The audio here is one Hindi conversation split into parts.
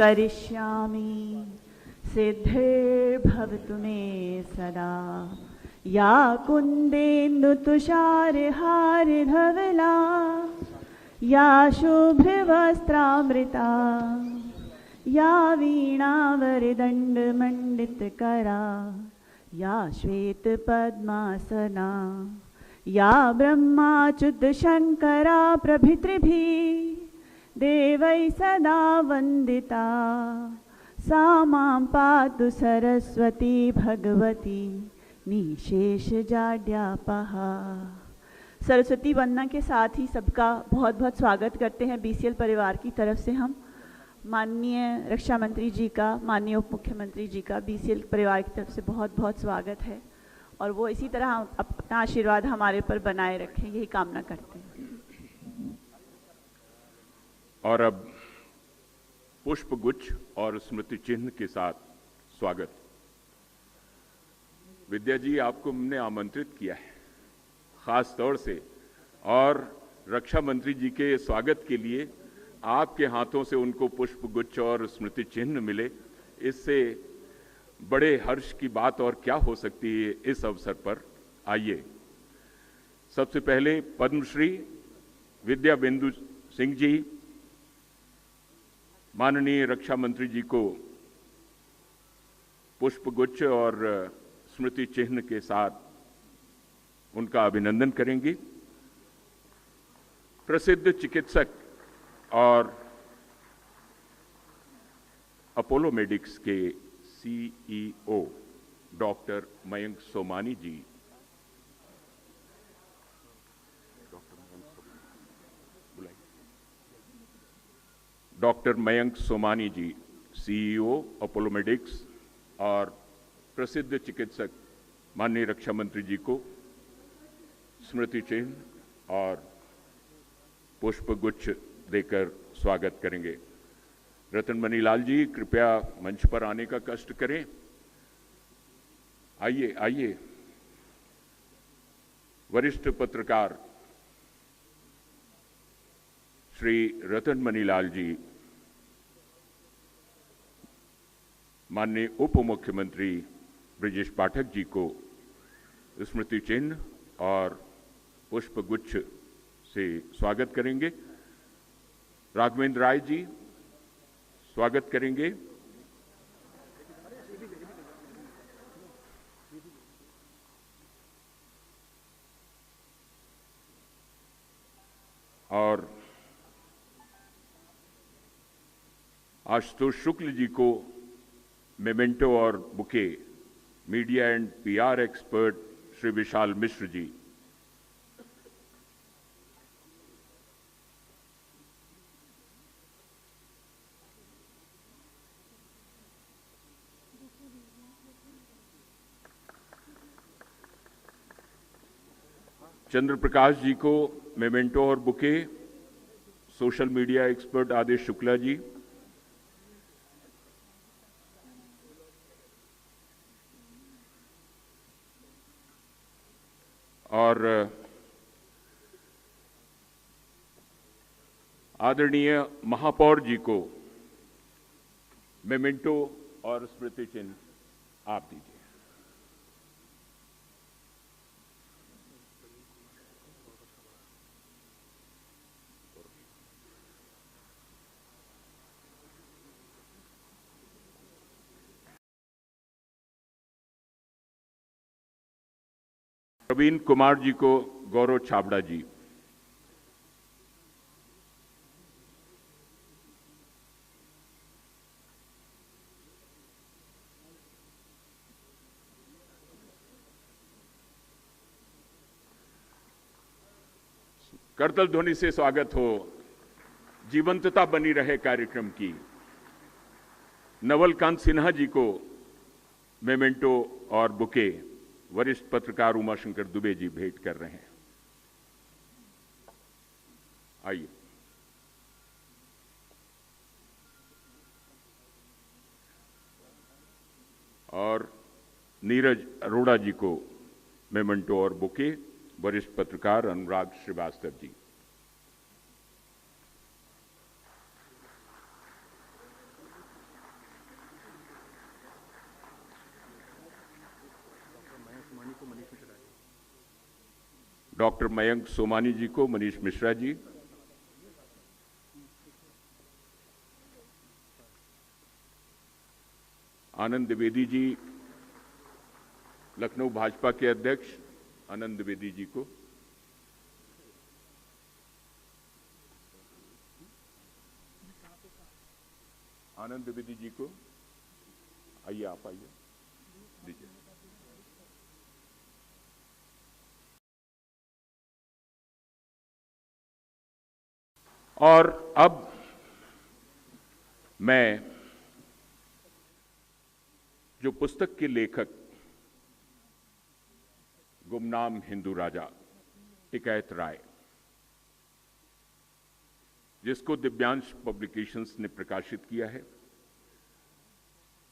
करिष्यामि सिद्धिर्भवतु मे सदा। या कुन्देन्दुतुषारहारधवला या शुभ्रवस्त्रामृता या वीणावरदण्डमण्डितकरा या श्वेतपद्मासना या ब्रह्माच्युतशङ्करा प्रभृतिभिः देवैः सदा वन्दिता सा मां पातु सरस्वती भगवती निशेषजाड्यापहा। सरस्वती वंदना के साथ ही सबका बहुत बहुत स्वागत करते हैं बीसीएल परिवार की तरफ से हम। माननीय रक्षा मंत्री जी का, माननीय उप मुख्यमंत्री जी का बीसीएल परिवार की तरफ से बहुत बहुत स्वागत है और वो इसी तरह अपना आशीर्वाद हमारे पर बनाए रखें, यही कामना करते हैं। और अब पुष्पगुच्छ और स्मृति चिन्ह के साथ स्वागत। विद्या जी, आपको हमने आमंत्रित किया है खास तौर से, और रक्षा मंत्री जी के स्वागत के लिए आपके हाथों से उनको पुष्पगुच्छ और स्मृति चिन्ह मिले, इससे बड़े हर्ष की बात और क्या हो सकती है इस अवसर पर। आइए सबसे पहले पद्मश्री विद्या बिंदु सिंह जी, माननीय रक्षा मंत्री जी को पुष्पगुच्छ और स्मृति चिन्ह के साथ उनका अभिनंदन करेंगे। प्रसिद्ध चिकित्सक और अपोलो मेडिक्स के सीईओ डॉक्टर मयंक सोमानी जी, डॉक्टर मयंक सोमानी जी सीईओ अपोलो मेडिक्स और प्रसिद्ध चिकित्सक माननीय रक्षा मंत्री जी को स्मृति चिन्ह और पुष्पगुच्छ देकर स्वागत करेंगे। रतन मनीलाल जी, कृपया मंच पर आने का कष्ट करें। आइए आइए। वरिष्ठ पत्रकार श्री रतन मनीलाल जी माननीय उप मुख्यमंत्री ब्रजेश पाठक जी को स्मृति चिन्ह और पुष्पगुच्छ से स्वागत करेंगे। राघवेंद्र राय जी स्वागत करेंगे। और आशुतोष शुक्ल जी को मेमेंटो और bouquet media and PR expert Shri Vishal Mishra ji, Chandra Prakash ji को मेमेंटो और bouquet social media expert Aadesh Shukla ji, और आदरणीय महापौर जी को मेमेंटो और स्मृति चिन्ह आप दीजिए। प्रवीण कुमार जी को गौरव छाबड़ा जी, करतल ध्वनि से स्वागत हो, जीवंतता बनी रहे कार्यक्रम की। नवलकांत सिन्हा जी को मेमेंटो और बुके वरिष्ठ पत्रकार उमाशंकर दुबे जी भेंट कर रहे हैं। आइए। और नीरज अरोड़ा जी को मेमेंटो और बुके वरिष्ठ पत्रकार अनुराग श्रीवास्तव जी। डॉक्टर मयंक सोमानी जी को, मनीष मिश्रा जी, आनंद द्विवेदी जी, लखनऊ भाजपा के अध्यक्ष आनंद द्विवेदी जी को, आनंद द्विवेदी जी को, आइए आप आइए, दीजिए। और अब मैं जो पुस्तक के लेखक गुमनाम हिंदू राजा टिकैत राय, जिसको दिव्यांश पब्लिकेशंस ने प्रकाशित किया है,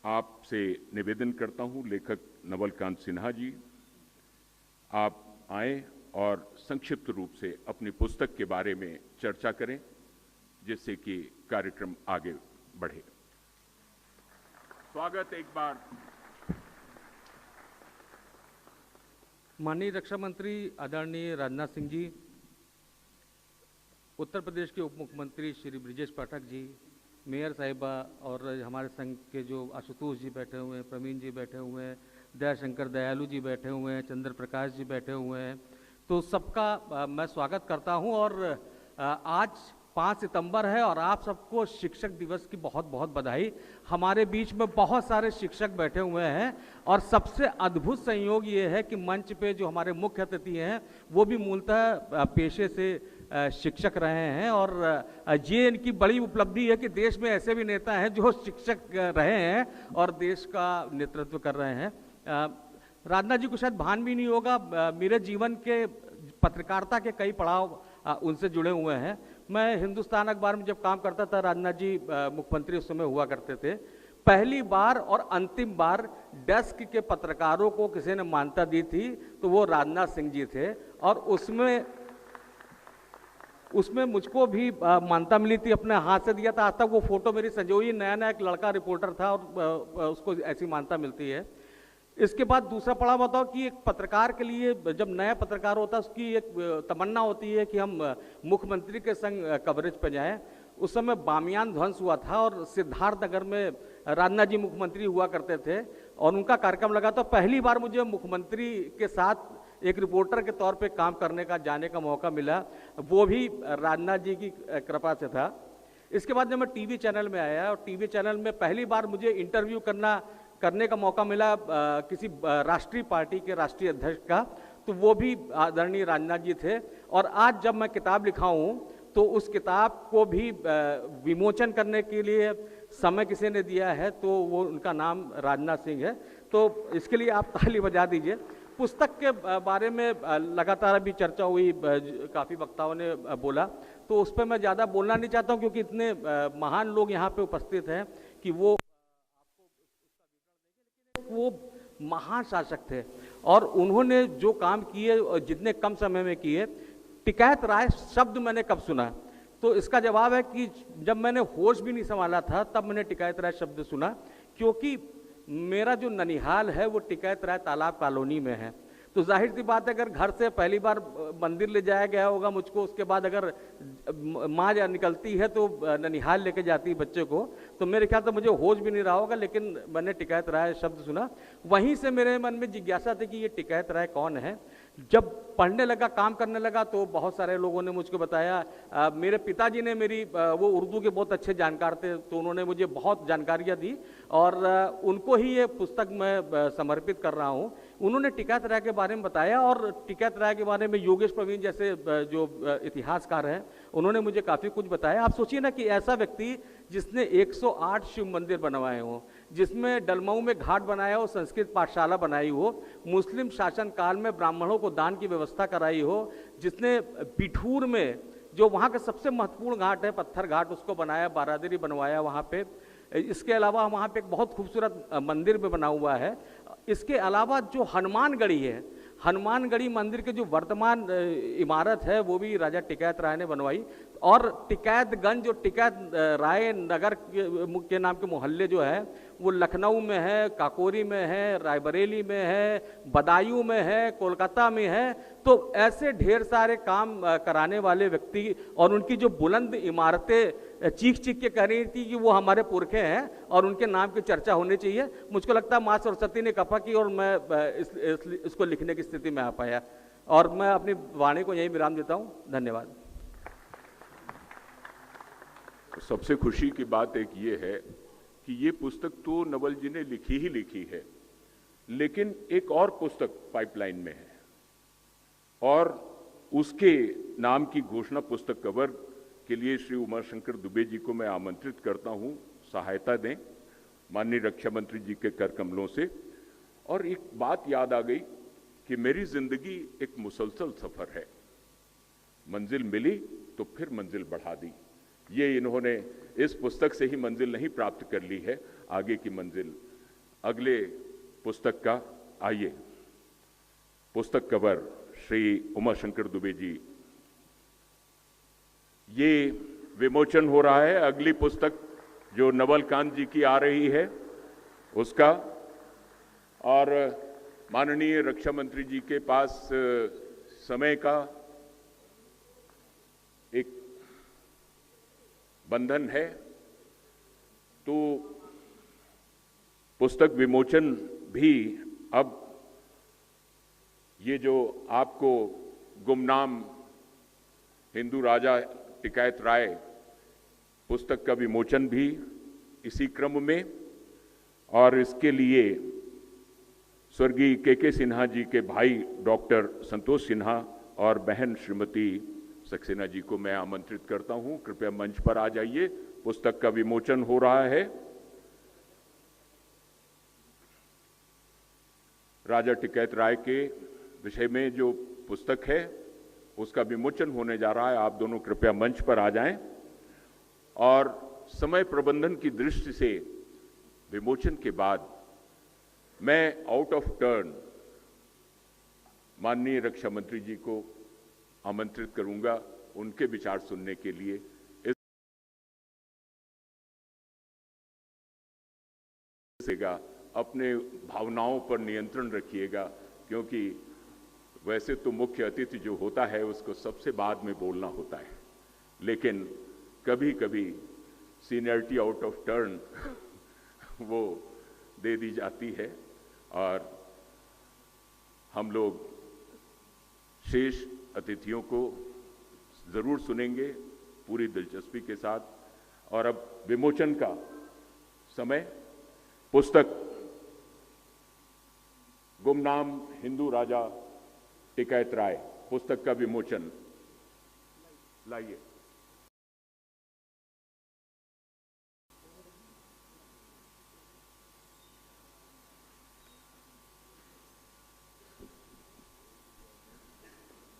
आपसे निवेदन करता हूं, लेखक नवलकांत सिन्हा जी, आप आएं और संक्षिप्त रूप से अपनी पुस्तक के बारे में चर्चा करें, जिससे कि कार्यक्रम आगे बढ़े। स्वागत एक बार। माननीय रक्षा मंत्री आदरणीय राजनाथ सिंह जी, उत्तर प्रदेश के उप मुख्यमंत्री श्री ब्रिजेश पाठक जी, मेयर साहिबा और हमारे संघ के जो आशुतोष जी बैठे हुए हैं, प्रवीण जी बैठे हुए हैं, दयाशंकर दयालु जी बैठे हुए हैं, चंद्र प्रकाश जी बैठे हुए हैं, तो सबका मैं स्वागत करता हूं। और आज 5 सितंबर है और आप सबको शिक्षक दिवस की बहुत बहुत बधाई। हमारे बीच में बहुत सारे शिक्षक बैठे हुए हैं और सबसे अद्भुत संयोग ये है कि मंच पे जो हमारे मुख्य अतिथि हैं वो भी मूलतः पेशे से शिक्षक रहे हैं और ये इनकी बड़ी उपलब्धि है कि देश में ऐसे भी नेता हैं जो शिक्षक रहे हैं और देश का नेतृत्व कर रहे हैं। राजनाथ जी को शायद भान भी नहीं होगा, मेरे जीवन के पत्रकारिता के कई पड़ाव उनसे जुड़े हुए हैं। मैं हिंदुस्तान अखबार में जब काम करता था, राजनाथ जी मुख्यमंत्री उस समय हुआ करते थे, पहली बार और अंतिम बार डेस्क के पत्रकारों को किसी ने मान्यता दी थी तो वो राजनाथ सिंह जी थे और उसमें मुझको भी मान्यता मिली थी, अपने हाथ से दिया था। आज तक वो फोटो मेरी संजोई, नया नया एक लड़का रिपोर्टर था और उसको ऐसी मान्यता मिलती है। इसके बाद दूसरा पड़ाव बताओ कि एक पत्रकार के लिए जब नया पत्रकार होता है उसकी एक तमन्ना होती है कि हम मुख्यमंत्री के संग कवरेज पे जाएं। उस समय बामियान ध्वंस हुआ था और सिद्धार्थनगर में राजनाथ जी मुख्यमंत्री हुआ करते थे और उनका कार्यक्रम लगा, तो पहली बार मुझे मुख्यमंत्री के साथ एक रिपोर्टर के तौर पे काम करने का, जाने का मौका मिला, वो भी राजनाथ जी की कृपा से था। इसके बाद जब मैं टीवी चैनल में आया और टीवी चैनल में पहली बार मुझे इंटरव्यू करने का मौका मिला किसी राष्ट्रीय पार्टी के राष्ट्रीय अध्यक्ष का, तो वो भी आदरणीय राजनाथ जी थे। और आज जब मैं किताब लिखा हूँ तो उस किताब को भी विमोचन करने के लिए समय किसी ने दिया है, तो वो उनका नाम राजनाथ सिंह है, तो इसके लिए आप ताली बजा दीजिए। पुस्तक के बारे में लगातार अभी चर्चा हुई, काफ़ी वक्ताओं ने बोला, तो उस पर मैं ज़्यादा बोलना नहीं चाहता हूँ क्योंकि इतने महान लोग यहाँ पे उपस्थित हैं कि वो महान शासक थे और उन्होंने जो काम किए और जितने कम समय में किए। टिकैत राय शब्द मैंने कब सुना, तो इसका जवाब है कि जब मैंने होश भी नहीं संभाला था तब मैंने टिकैत राय शब्द सुना, क्योंकि मेरा जो ननिहाल है वो टिकैत राय तालाब कॉलोनी में है। तो जाहिर सी बात है, अगर घर से पहली बार मंदिर ले जाया गया होगा मुझको, उसके बाद अगर माँ निकलती है तो ननिहाल लेके जाती है बच्चे को, तो मेरे ख्याल से मुझे होश भी नहीं रहा होगा, लेकिन मैंने टिकैत राय शब्द सुना। वहीं से मेरे मन में जिज्ञासा थी कि ये टिकैत राय कौन है। जब पढ़ने लगा, काम करने लगा, तो बहुत सारे लोगों ने मुझको बताया। मेरे पिताजी ने वो उर्दू के बहुत अच्छे जानकार थे, तो उन्होंने मुझे बहुत जानकारियाँ दी और उनको ही ये पुस्तक मैं समर्पित कर रहा हूँ। उन्होंने टिकैत राय के बारे में बताया और टिकैत राय के बारे में योगेश प्रवीण जैसे जो इतिहासकार हैं उन्होंने मुझे काफ़ी कुछ बताया। आप सोचिए ना कि ऐसा व्यक्ति जिसने 108 शिव मंदिर बनवाए हों, जिसमें डलमऊ में घाट बनाया हो, संस्कृत पाठशाला बनाई हो, मुस्लिम शासन काल में ब्राह्मणों को दान की व्यवस्था कराई हो, जिसने बिठूर में जो वहाँ का सबसे महत्वपूर्ण घाट है पत्थर घाट उसको बनाया, बारादरी बनवाया वहाँ पे। इसके अलावा वहाँ पे एक बहुत खूबसूरत मंदिर भी बना हुआ है। इसके अलावा जो हनुमानगढ़ी है, हनुमानगढ़ी मंदिर के जो वर्तमान इमारत है वो भी राजा टिकैत राय ने बनवाई। और टिकैतगंज और टिकैत राय नगर के नाम के मोहल्ले जो है वो लखनऊ में है, काकोरी में है, रायबरेली में है, बदायूं में है, कोलकाता में है। तो ऐसे ढेर सारे काम कराने वाले व्यक्ति और उनकी जो बुलंद इमारतें चीख चीख के कह रही थी कि वो हमारे पुरखे हैं और उनके नाम की चर्चा होनी चाहिए। मुझको लगता है माँ सरस्वती ने कृपा की और मैं इसको लिखने की स्थिति में आ पाया। और मैं अपनी वाणी को यही विराम देता हूँ। धन्यवाद। सबसे खुशी की बात एक ये है कि ये पुस्तक तो नवल जी ने लिखी ही लिखी है, लेकिन एक और पुस्तक पाइपलाइन में है और उसके नाम की घोषणा पुस्तक कवर के लिए श्री उमाशंकर दुबे जी को मैं आमंत्रित करता हूं, सहायता दें माननीय रक्षा मंत्री जी के कर कमलों से। और एक बात याद आ गई कि मेरी जिंदगी एक मुसलसल सफर है, मंजिल मिली तो फिर मंजिल बढ़ा दी। ये इन्होंने इस पुस्तक से ही मंजिल नहीं प्राप्त कर ली है, आगे की मंजिल अगले पुस्तक का। आइए, पुस्तक कवर श्री उमाशंकर दुबे जी, ये विमोचन हो रहा है अगली पुस्तक जो नवल कांत जी की आ रही है उसका। और माननीय रक्षा मंत्री जी के पास समय का एक बंधन है, तो पुस्तक विमोचन भी अब ये जो आपको गुमनाम हिंदू राजा टिकैत राय पुस्तक का विमोचन भी इसी क्रम में। और इसके लिए स्वर्गीय के सिन्हा जी के भाई डॉक्टर संतोष सिन्हा और बहन श्रीमती सक्सेना जी को मैं आमंत्रित करता हूं, कृपया मंच पर आ जाइए। पुस्तक का विमोचन हो रहा है। राजा टिकैत राय के विषय में जो पुस्तक है उसका विमोचन होने जा रहा है। आप दोनों कृपया मंच पर आ जाएं। और समय प्रबंधन की दृष्टि से विमोचन के बाद मैं आउट ऑफ टर्न माननीय रक्षा मंत्री जी को आमंत्रित करूंगा उनके विचार सुनने के लिए। अपने भावनाओं पर नियंत्रण रखिएगा, क्योंकि वैसे तो मुख्य अतिथि जो होता है उसको सबसे बाद में बोलना होता है, लेकिन कभी कभी सीनियरिटी आउट ऑफ टर्न वो दे दी जाती है और हम लोग शेष अतिथियों को जरूर सुनेंगे पूरी दिलचस्पी के साथ। और अब विमोचन का समय, पुस्तक गुमनाम हिंदू राजा टिकैत राय पुस्तक का विमोचन। लाइए।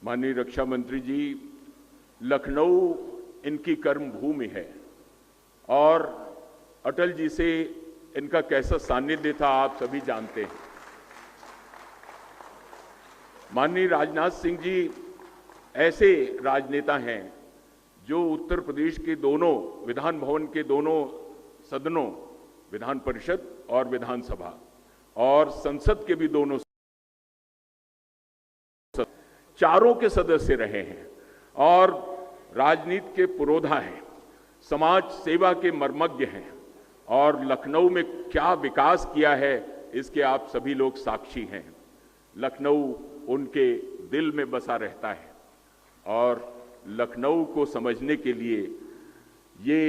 माननीय रक्षा मंत्री जी, लखनऊ इनकी कर्म भूमि है और अटल जी से इनका कैसा सानिध्य था आप सभी जानते हैं। माननीय राजनाथ सिंह जी ऐसे राजनेता हैं जो उत्तर प्रदेश के दोनों विधान भवन के दोनों सदनों, विधान परिषद और विधानसभा और संसद के भी दोनों चारों के सदस्य रहे हैं और राजनीति के पुरोधा हैं, समाज सेवा के मर्मज्ञ हैं और लखनऊ में क्या विकास किया है इसके आप सभी लोग साक्षी हैं। लखनऊ उनके दिल में बसा रहता है और लखनऊ को समझने के लिए ये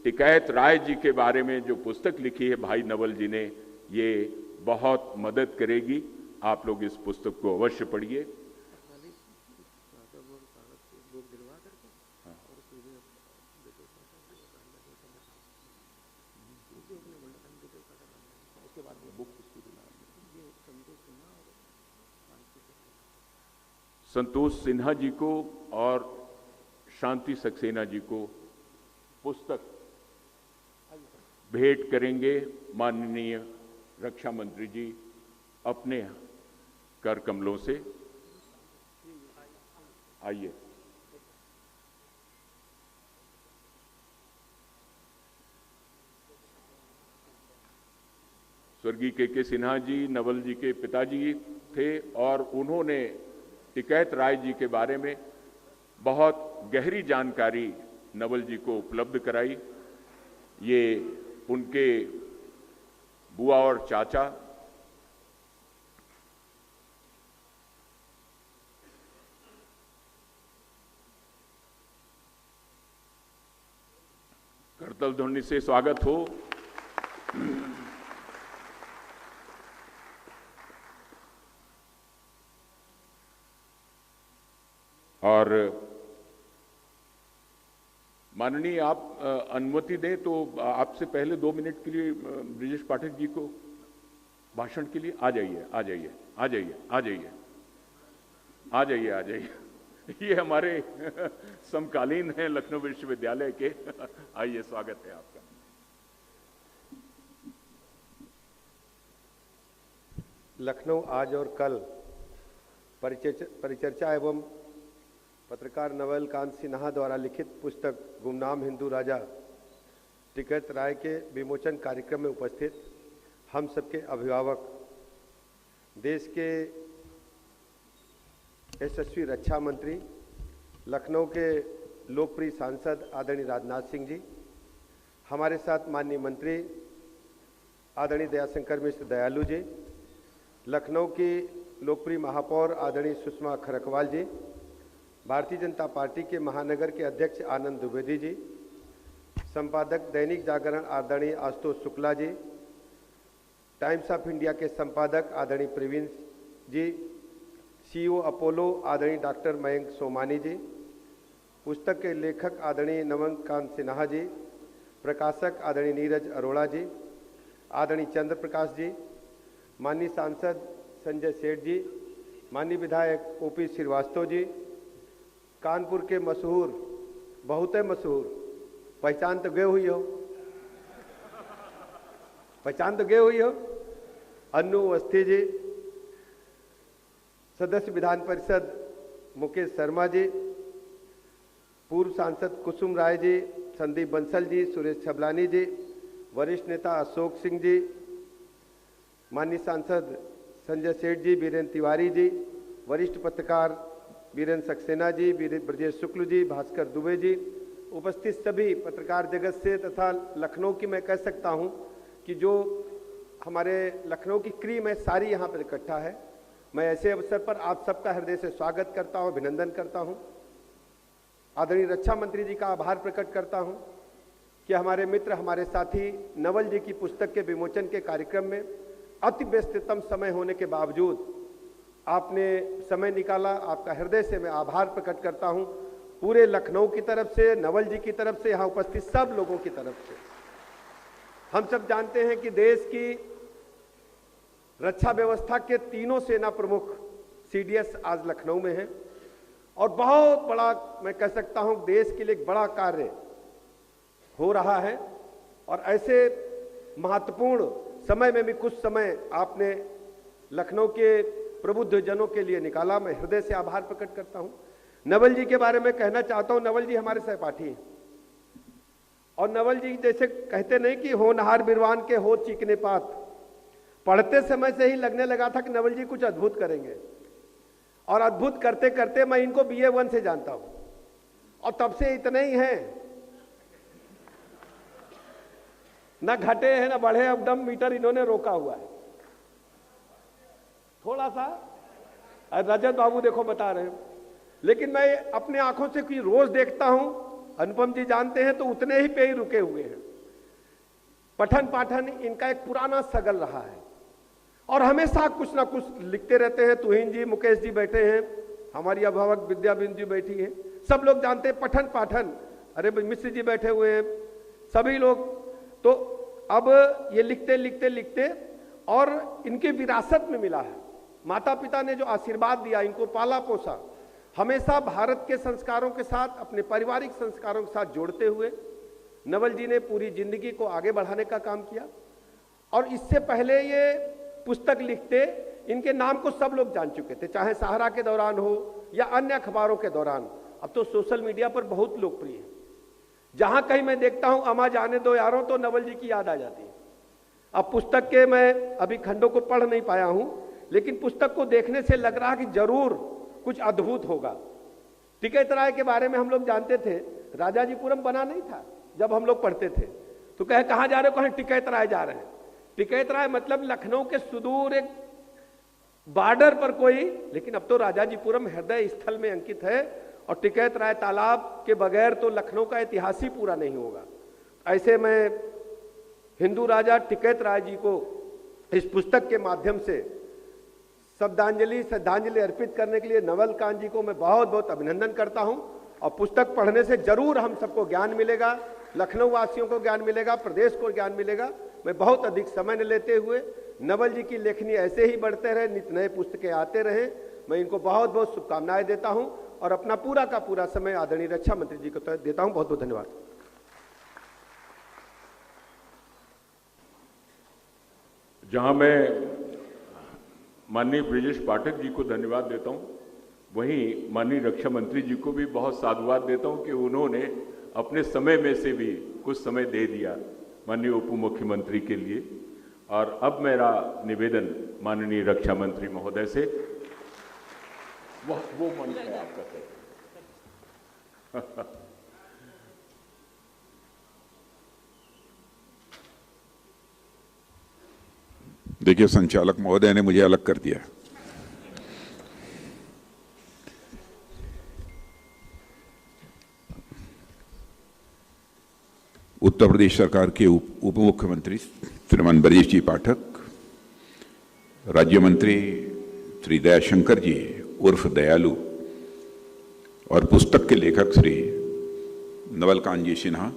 टिकैत राय जी के बारे में जो पुस्तक लिखी है भाई नवल जी ने, ये बहुत मदद करेगी। आप लोग इस पुस्तक को अवश्य पढ़िए। संतोष सिन्हा जी को और शांति सक्सेना जी को पुस्तक भेंट करेंगे माननीय रक्षा मंत्री जी अपने कर कमलों से। आइए। स्वर्गीय के सिन्हा जी नवल जी के पिताजी थे और उन्होंने टिकैत राय जी के बारे में बहुत गहरी जानकारी नवल जी को उपलब्ध कराई। ये उनके बुआ और चाचा करतल ध्वनि से स्वागत हो। और माननीय आप अनुमति दें तो आपसे पहले 2 मिनट के लिए ब्रिजेश पाठक जी को भाषण के लिए आ जाइए, आ जाइए, आ जाइए, आ जाइए, आ जाइए, आ जाइए। ये हमारे समकालीन हैं लखनऊ विश्वविद्यालय के। आइए, स्वागत है आपका। लखनऊ आज और कल परिचर्चा एवं पत्रकार नवल कांत सिन्हा द्वारा लिखित पुस्तक गुमनाम हिंदू राजा टिकैत राय के विमोचन कार्यक्रम में उपस्थित हम सबके अभिभावक, देश के यशस्वी रक्षा मंत्री, लखनऊ के लोकप्रिय सांसद आदरणीय राजनाथ सिंह जी, हमारे साथ माननीय मंत्री आदरणीय दयाशंकर मिश्र दयालु जी, लखनऊ की लोकप्रिय महापौर आदरणीय सुषमा खरकवाल जी, भारतीय जनता पार्टी के महानगर के अध्यक्ष आनंद द्विवेदी जी, संपादक दैनिक जागरण आदरणीय Ashutosh Shukla ji, times of India के संपादक आदरणीय प्रवीण जी, सीईओ अपोलो आदरणीय डॉक्टर मयंक सोमानी जी, पुस्तक के लेखक आदरणीय नवल कांत सिन्हा जी, प्रकाशक आदरणीय नीरज अरोड़ा जी, आदरणीय चंद्र प्रकाश जी, माननीय सांसद संजय सेठ जी, माननीय विधायक ओपी श्रीवास्तव जी, कानपुर के मशहूर, बहुत मशहूर, पहचान तो गए हुई हो, पहचान तो गए हुई हो, अन्नू अवस्थी जी, सदस्य विधान परिषद मुकेश शर्मा जी, पूर्व सांसद कुसुम राय जी, संदीप बंसल जी, सुरेश छबलानी जी, वरिष्ठ नेता अशोक सिंह जी, माननीय सांसद संजय सेठ जी, बीरेन्द्र तिवारी जी, वरिष्ठ पत्रकार वीरेंद्र सक्सेना जी, ब्रजेश शुक्ल जी, भास्कर दुबे जी, उपस्थित सभी पत्रकार जगत से तथा लखनऊ की मैं कह सकता हूं कि जो हमारे लखनऊ की क्रीम है सारी यहाँ पर इकट्ठा है। मैं ऐसे अवसर पर आप सबका हृदय से स्वागत करता हूं, अभिनंदन करता हूं, आदरणीय रक्षा मंत्री जी का आभार प्रकट करता हूं कि हमारे मित्र, हमारे साथी नवल जी की पुस्तक के विमोचन के कार्यक्रम में अति व्यस्ततम समय होने के बावजूद आपने समय निकाला। आपका हृदय से मैं आभार प्रकट करता हूं, पूरे लखनऊ की तरफ से, नवल जी की तरफ से, यहाँ उपस्थित सब लोगों की तरफ से। हम सब जानते हैं कि देश की रक्षा व्यवस्था के तीनों सेना प्रमुख सीडीएस आज लखनऊ में हैं और बहुत बड़ा, मैं कह सकता हूं, देश के लिए एक बड़ा कार्य हो रहा है। और ऐसे महत्वपूर्ण समय में भी कुछ समय आपने लखनऊ के प्रबुद्ध जनों के लिए निकाला। मैं हृदय से आभार प्रकट करता हूं। नवल जी के बारे में कहना चाहता हूं, नवल जी हमारे सहपाठी हैं और नवल जी जैसे कहते नहीं कि होनहार बिरवान के हो चीकने पात, पढ़ते समय से ही लगने लगा था कि नवल जी कुछ अद्भुत करेंगे और अद्भुत करते करते मैं इनको BA 1 से जानता हूं और तब से इतने ही हैं, न घटे हैं न बढ़े, अब दम मीटर इन्होंने रोका हुआ है थोड़ा सा। रजत बाबू देखो बता रहे हैं, लेकिन मैं अपने आंखों से कि रोज देखता हूं, अनुपम जी जानते हैं, तो उतने ही पे ही रुके हुए हैं। पठन पाठन इनका एक पुराना सगल रहा है और हमेशा कुछ ना कुछ लिखते रहते हैं। तुहिन जी, मुकेश जी बैठे हैं, हमारी अभिभावक विद्या बिंदु जी बैठी है, सब लोग जानते हैं पठन पाठन। अरे मिश्र जी बैठे हुए हैं, सभी लोग। तो अब ये लिखते लिखते लिखते और इनके विरासत में मिला है, माता पिता ने जो आशीर्वाद दिया, इनको पाला पोसा, हमेशा भारत के संस्कारों के साथ, अपने पारिवारिक संस्कारों के साथ जोड़ते हुए नवल जी ने पूरी जिंदगी को आगे बढ़ाने का काम किया। और इससे पहले ये पुस्तक लिखते, इनके नाम को सब लोग जान चुके थे, चाहे सहारा के दौरान हो या अन्य अखबारों के दौरान। अब तो सोशल मीडिया पर बहुत लोकप्रिय है, जहां कहीं मैं देखता हूं अमा जाने दो यारों, तो नवल जी की याद आ जाती है। अब पुस्तक के मैं अभी खंडों को पढ़ नहीं पाया हूं, लेकिन पुस्तक को देखने से लग रहा कि जरूर कुछ अद्भुत होगा। टिकैत राय के बारे में हम लोग जानते थे, राजाजीपुरम बना नहीं था जब हम लोग पढ़ते थे, तो कहे कहां जा रहे हो, कहें टिकैत राय जा रहे हैं। टिकैत राय मतलब लखनऊ के सुदूर एक बॉर्डर पर कोई, लेकिन अब तो राजाजीपुरम हृदय स्थल में अंकित है, और टिकैत राय तालाब के बगैर तो लखनऊ का इतिहास ही पूरा नहीं होगा। ऐसे मैं हिंदू राजा टिकैत राय जी को इस पुस्तक के माध्यम से श्रद्धांजलि अर्पित करने के लिए नवल कांत जी को मैं बहुत बहुत अभिनंदन करता हूं। और पुस्तक पढ़ने से जरूर हम सबको ज्ञान मिलेगा, लखनऊ वासियों को ज्ञान मिलेगा, प्रदेश को ज्ञान मिलेगा। मैं बहुत अधिक समय न लेते हुए, नवल जी की लेखनी ऐसे ही बढ़ते रहे, नित नए पुस्तकें आते रहे, मैं इनको बहुत बहुत शुभकामनाएं देता हूं और अपना पूरा का पूरा समय आदरणीय रक्षा मंत्री जी को देता हूं। बहुत बहुत धन्यवाद। जहां मैं माननीय ब्रजेश पाठक जी को धन्यवाद देता हूं, वहीं माननीय रक्षा मंत्री जी को भी बहुत साधुवाद देता हूं कि उन्होंने अपने समय में से भी कुछ समय दे दिया माननीय उप मुख्यमंत्री के लिए। और अब मेरा निवेदन माननीय रक्षा मंत्री महोदय से, वो मंच है आपका सर। देखिए, संचालक महोदय ने मुझे अलग कर दिया। उत्तर प्रदेश सरकार के उप मुख्यमंत्री श्रीमान ब्रजेश जी पाठक, राज्य मंत्री श्री दयाशंकर जी उर्फ दयालु, और पुस्तक के लेखक श्री नवल कांत जी सिन्हा,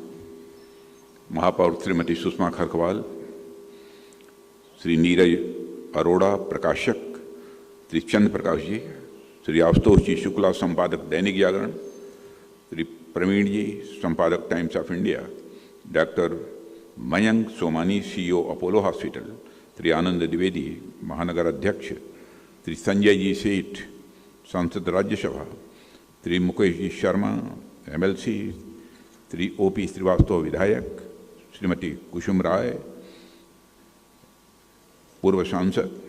महापौर श्रीमती सुषमा खरकवाल, श्री नीरज अरोड़ा प्रकाशक, श्री चंद्र प्रकाश जी, श्री आशुतोष जी शुक्ला संपादक दैनिक जागरण, श्री प्रवीण जी संपादक Times of India, doctor Mayank Somani CEO Apollo hospital, Shri Anand Dwivedi महानगर अध्यक्ष, श्री संजय जी सेठ सांसद राज्यसभा, श्री मुकेश जी शर्मा एमएलसी, श्री ओपी श्रीवास्तव विधायक, श्रीमती कुसुम राय पूर्व सांसद,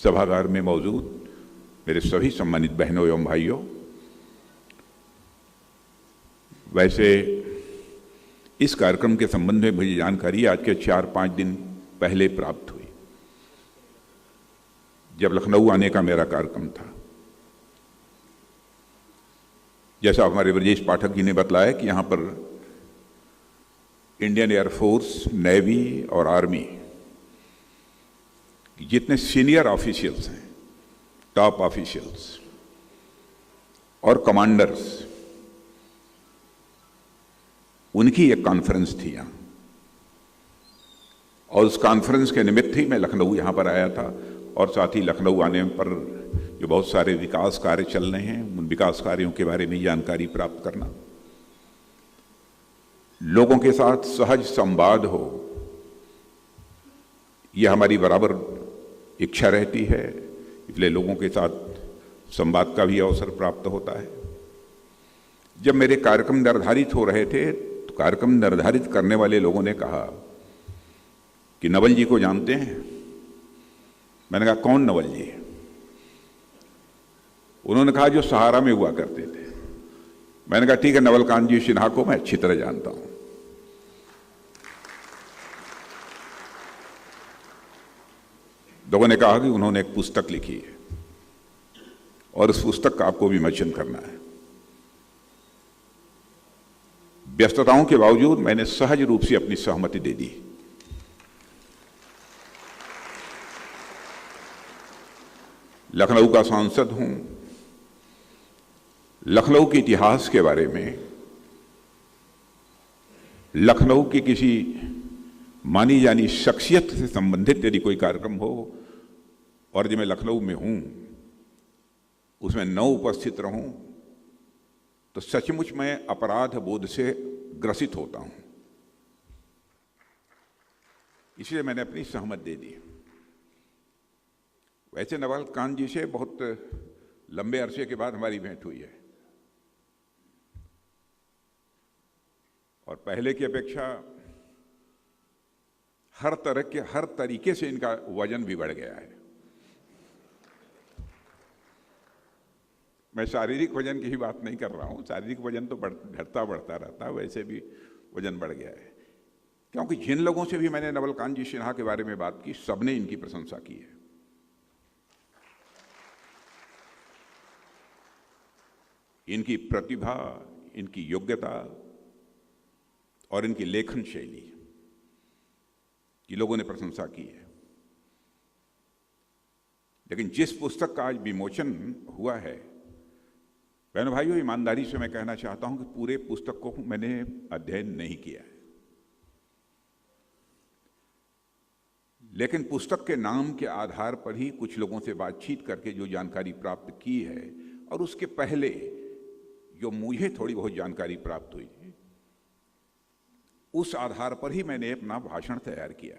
सभागार में मौजूद मेरे सभी सम्मानित बहनों एवं भाइयों। वैसे इस कार्यक्रम के संबंध में मुझे जानकारी आज के 4-5 दिन पहले प्राप्त हुई, जब लखनऊ आने का मेरा कार्यक्रम था। जैसा हमारे ब्रजेश पाठक जी ने बतलाया कि यहाँ पर इंडियन एयरफोर्स, नेवी और आर्मी जितने सीनियर ऑफिशियल्स हैं, टॉप ऑफिशियल्स और कमांडर्स, उनकी एक कॉन्फ्रेंस थी यहाँ, और उस कॉन्फ्रेंस के निमित्त ही मैं लखनऊ यहाँ पर आया था। और साथ ही लखनऊ आने पर जो बहुत सारे विकास कार्य चल रहे हैं, उन विकास कार्यों के बारे में जानकारी प्राप्त करना, लोगों के साथ सहज संवाद हो, यह हमारी बराबर इच्छा रहती है। इसलिए लोगों के साथ संवाद का भी अवसर प्राप्त होता है। जब मेरे कार्यक्रम निर्धारित हो रहे थे, तो कार्यक्रम निर्धारित करने वाले लोगों ने कहा कि नवल जी को जानते हैं? मैंने कहा कौन नवल जी? उन्होंने कहा जो सहारा में हुआ करते थे। मैंने कहा ठीक है, नवल कांत जी सिन्हा को मैं अच्छी तरह जानता हूं। लोगों ने कहा कि उन्होंने एक पुस्तक लिखी है और उस पुस्तक का आपको विमोचन करना है। व्यस्तताओं के बावजूद मैंने सहज रूप से अपनी सहमति दे दी। लखनऊ का सांसद हूं, लखनऊ के इतिहास के बारे में, लखनऊ की किसी मानी जानी शख्सियत से संबंधित यदि कोई कार्यक्रम हो और जब मैं लखनऊ में हूं उसमें न उपस्थित रहूं, तो सचमुच मैं अपराध बोध से ग्रसित होता हूं। इसलिए मैंने अपनी सहमति दे दी। वैसे नवल कांत जी से बहुत लंबे अरसे के बाद हमारी भेंट हुई है, और पहले की अपेक्षा हर तरीके से इनका वजन भी बढ़ गया है। मैं शारीरिक वजन की ही बात नहीं कर रहा हूं, शारीरिक वजन तो घटता बढ़ता रहता है, वैसे भी वजन बढ़ गया है। क्योंकि जिन लोगों से भी मैंने नवलकांत जी सिन्हा के बारे में बात की, सबने इनकी प्रशंसा की है। इनकी प्रतिभा, इनकी योग्यता और इनकी लेखन शैली की लोगों ने प्रशंसा की है। लेकिन जिस पुस्तक का आज विमोचन हुआ है, बहनों भाइयों, ईमानदारी से मैं कहना चाहता हूं कि पूरे पुस्तक को मैंने अध्ययन नहीं किया है, लेकिन पुस्तक के नाम के आधार पर ही कुछ लोगों से बातचीत करके जो जानकारी प्राप्त की है, और उसके पहले जो मुझे थोड़ी बहुत जानकारी प्राप्त हुई, उस आधार पर ही मैंने अपना भाषण तैयार किया।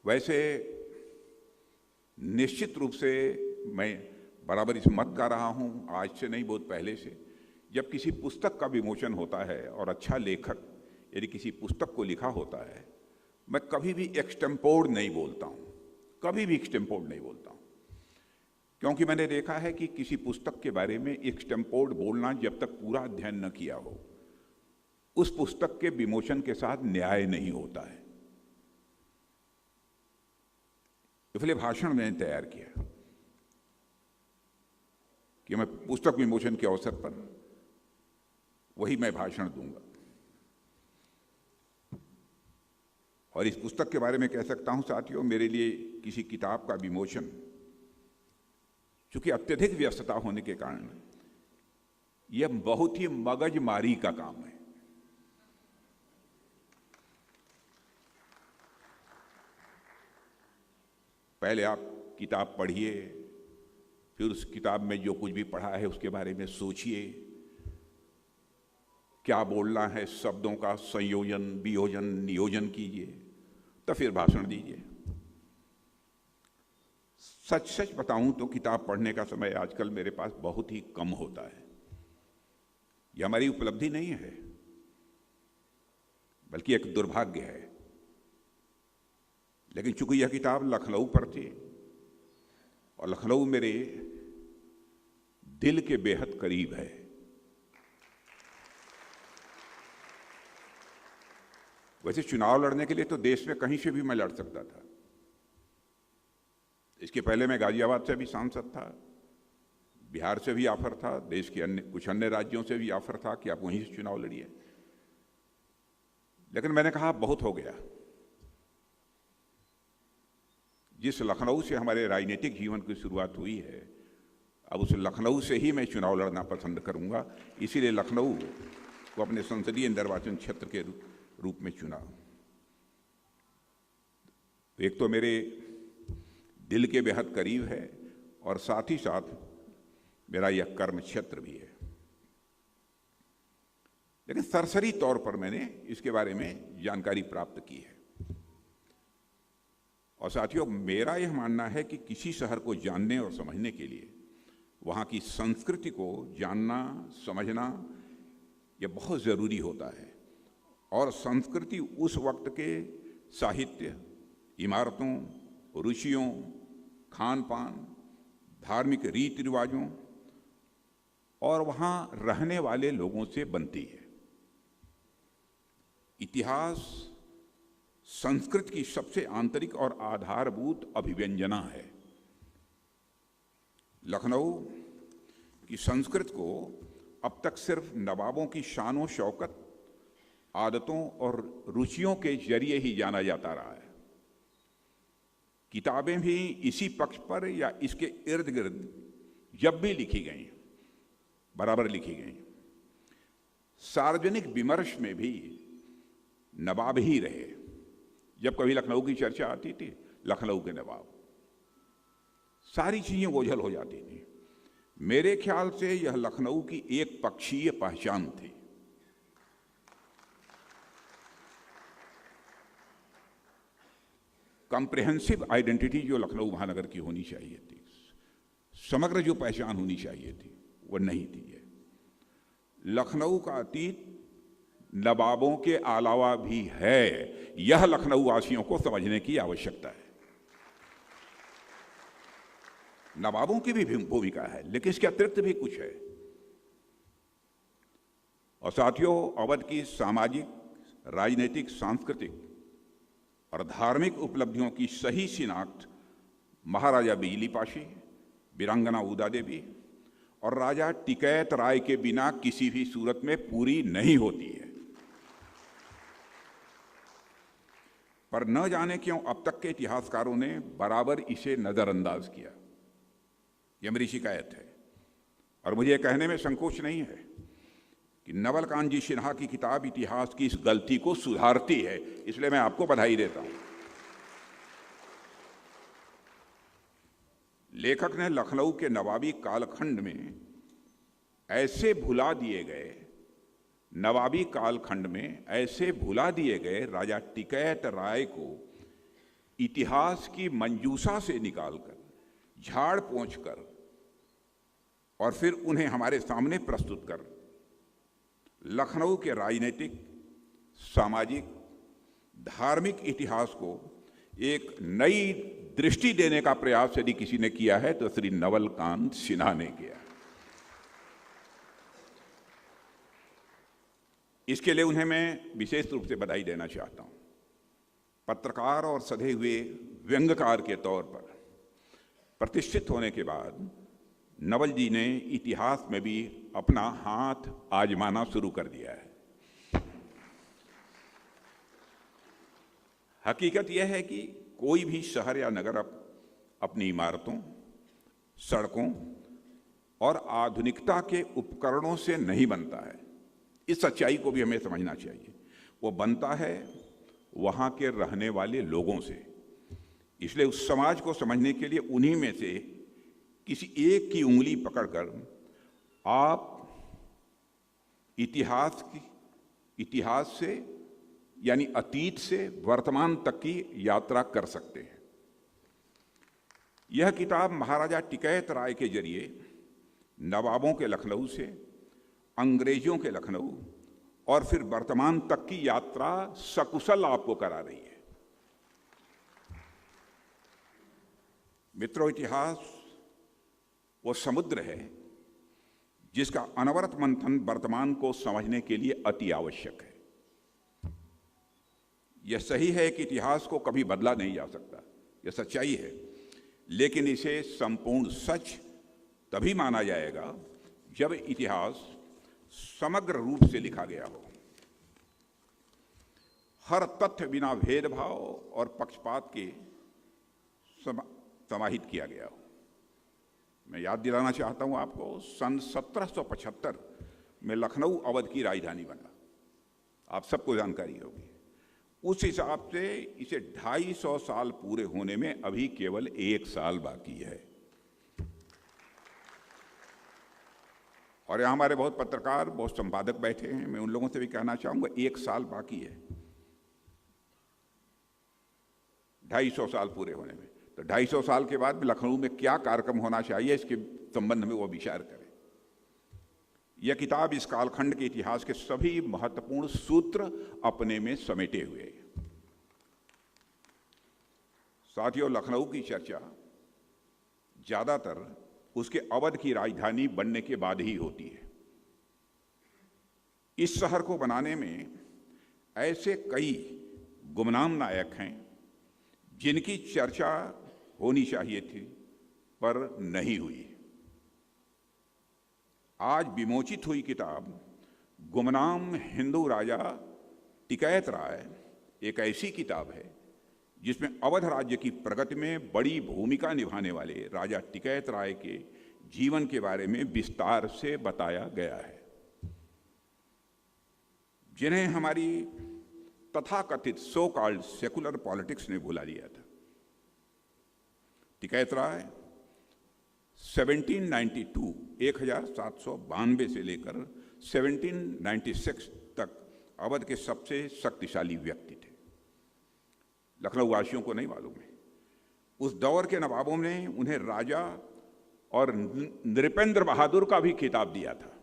वैसे निश्चित रूप से मैं बराबर इस मत का रहा हूं, आज से नहीं बहुत पहले से। जब किसी पुस्तक का विमोचन होता है और अच्छा लेखक यदि किसी पुस्तक को लिखा होता है, मैं कभी भी एक्सटेम्पोर्ड नहीं बोलता हूं, कभी भी एक्सटेम्पोर्ड नहीं बोलता हूं। क्योंकि मैंने देखा है कि किसी पुस्तक के बारे में एक्सटेम्पोर्ड बोलना, जब तक पूरा अध्ययन न किया हो, उस पुस्तक के विमोचन के साथ न्याय नहीं होता है। इसलिए भाषण मैंने तैयार किया कि मैं पुस्तक विमोचन के अवसर पर वही मैं भाषण दूंगा। और इस पुस्तक के बारे में कह सकता हूं साथियों, मेरे लिए किसी किताब का विमोचन, चूंकि अत्यधिक व्यस्तता होने के कारण, यह बहुत ही मगजमारी का काम है। पहले आप किताब पढ़िए, फिर उस किताब में जो कुछ भी पढ़ा है उसके बारे में सोचिए, क्या बोलना है, शब्दों का संयोजन, वियोजन, नियोजन कीजिए, तो फिर भाषण दीजिए। सच सच बताऊं तो किताब पढ़ने का समय आजकल मेरे पास बहुत ही कम होता है। यह हमारी उपलब्धि नहीं है, बल्कि एक दुर्भाग्य है। लेकिन चूंकि यह किताब लखनऊ पर थी, और लखनऊ मेरे दिल के बेहद करीब है, वैसे चुनाव लड़ने के लिए तो देश में कहीं से भी मैं लड़ सकता था। इसके पहले मैं गाजियाबाद से भी सांसद था, बिहार से भी ऑफर था, देश के कुछ अन्य राज्यों से भी ऑफर था कि आप वहीं से चुनाव लड़िए। लेकिन मैंने कहा बहुत हो गया। जिस लखनऊ से हमारे राजनीतिक जीवन की शुरुआत हुई है, अब उस लखनऊ से ही मैं चुनाव लड़ना पसंद करूंगा। इसीलिए लखनऊ को अपने संसदीय निर्वाचन क्षेत्र के रूप में चुना। एक तो मेरे दिल के बेहद करीब है, और साथ ही साथ मेरा यह कर्म क्षेत्र भी है। लेकिन सरसरी तौर पर मैंने इसके बारे में जानकारी प्राप्त की है। और साथियों, मेरा यह मानना है कि किसी शहर को जानने और समझने के लिए वहाँ की संस्कृति को जानना, समझना, यह बहुत ज़रूरी होता है। और संस्कृति उस वक्त के साहित्य, इमारतों, रुचियों, खान पान, धार्मिक रीति रिवाजों और वहाँ रहने वाले लोगों से बनती है। इतिहास संस्कृत की सबसे आंतरिक और आधारभूत अभिव्यंजना है। लखनऊ की संस्कृत को अब तक सिर्फ नवाबों की शानो शौकत, आदतों और रुचियों के जरिए ही जाना जाता रहा है। किताबें भी इसी पक्ष पर या इसके इर्द गिर्द जब भी लिखी गई, बराबर लिखी गई। सार्वजनिक विमर्श में भी नवाब ही रहे। जब कभी लखनऊ की चर्चा आती थी, लखनऊ के नवाब, सारी चीजें ओझल हो जाती थी। मेरे ख्याल से यह लखनऊ की एक पक्षीय पहचान थी। कॉम्प्रिहेंसिव आइडेंटिटी जो लखनऊ महानगर की होनी चाहिए थी, समग्र जो पहचान होनी चाहिए थी, वो नहीं थी। है लखनऊ का अतीत नवाबों के अलावा भी है। यह लखनऊ वासियों को समझने की आवश्यकता है। नवाबों की भी भूमिका है, लेकिन इसके अतिरिक्त भी कुछ है। और साथियों, अवध की सामाजिक, राजनीतिक, सांस्कृतिक और धार्मिक उपलब्धियों की सही शिनाख्त महाराजा बिजली पाशी, वीरांगना उदा देवी और राजा टिकैत राय के बिना किसी भी सूरत में पूरी नहीं होती है। पर न जाने क्यों अब तक के इतिहासकारों ने बराबर इसे नजरअंदाज किया। यह मेरी शिकायत है और मुझे कहने में संकोच नहीं है कि नवल कांजी सिन्हा की किताब इतिहास की इस गलती को सुधारती है, इसलिए मैं आपको बधाई देता हूं। लेखक ने लखनऊ के नवाबी कालखंड में ऐसे भुला दिए गए राजा टिकैत राय को इतिहास की मंजूसा से निकालकर, झाड़ पोंछ कर और फिर उन्हें हमारे सामने प्रस्तुत कर लखनऊ के राजनीतिक, सामाजिक, धार्मिक इतिहास को एक नई दृष्टि देने का प्रयास यदि किसी ने किया है तो श्री नवल कांत सिन्हा ने किया। इसके लिए उन्हें मैं विशेष रूप से बधाई देना चाहता हूं। पत्रकार और सधे हुए व्यंग्यकार के तौर पर प्रतिष्ठित होने के बाद नवल जी ने इतिहास में भी अपना हाथ आजमाना शुरू कर दिया है। हकीकत यह है कि कोई भी शहर या नगर अपनी इमारतों, सड़कों और आधुनिकता के उपकरणों से नहीं बनता है। इस सच्चाई को भी हमें समझना चाहिए। वो बनता है वहाँ के रहने वाले लोगों से। इसलिए उस समाज को समझने के लिए उन्हीं में से किसी एक की उंगली पकड़कर आप इतिहास से यानी अतीत से वर्तमान तक की यात्रा कर सकते हैं। यह किताब महाराजा टिकैत राय के जरिए नवाबों के लखनऊ से अंग्रेजों के लखनऊ और फिर वर्तमान तक की यात्रा सकुशल आपको करा रही है। मित्रों, इतिहास वो समुद्र है जिसका अनवरत मंथन वर्तमान को समझने के लिए अति आवश्यक है। यह सही है कि इतिहास को कभी बदला नहीं जा सकता, यह सच्चाई है, लेकिन इसे संपूर्ण सच तभी माना जाएगा जब इतिहास समग्र रूप से लिखा गया हो, हर तथ्य बिना भेदभाव और पक्षपात के समाहित किया गया हो। मैं याद दिलाना चाहता हूं आपको, सन 1775 में लखनऊ अवध की राजधानी बना, आप सबको जानकारी होगी। उस हिसाब से इसे 250 साल पूरे होने में अभी केवल 1 साल बाकी है। और यहाँ हमारे बहुत पत्रकार, बहुत संपादक बैठे हैं, मैं उन लोगों से भी कहना चाहूंगा 1 साल बाकी है 250 साल पूरे होने में। तो 250 साल के बाद लखनऊ में क्या कार्यक्रम होना चाहिए, इसके संबंध में वो विचार करें। यह किताब इस कालखंड के इतिहास के सभी महत्वपूर्ण सूत्र अपने में समेटे हुए है। साथियों, लखनऊ की चर्चा ज्यादातर उसके अवध की राजधानी बनने के बाद ही होती है। इस शहर को बनाने में ऐसे कई गुमनाम नायक हैं जिनकी चर्चा होनी चाहिए थी पर नहीं हुई। आज विमोचित हुई किताब गुमनाम हिंदू राजा टिकैत राय एक ऐसी किताब है जिसमें अवध राज्य की प्रगति में बड़ी भूमिका निभाने वाले राजा टिकैत राय के जीवन के बारे में विस्तार से बताया गया है, जिन्हें हमारी तथाकथित सो कॉल्ड सेकुलर पॉलिटिक्स ने भुला दिया था। टिकैत राय 1792 से लेकर 1796 तक अवध के सबसे शक्तिशाली व्यक्ति थे। लखनऊ वासियों को नहीं मालूम है, उस दौर के नवाबों ने उन्हें राजा और नृपेंद्र बहादुर का भी खिताब दिया था।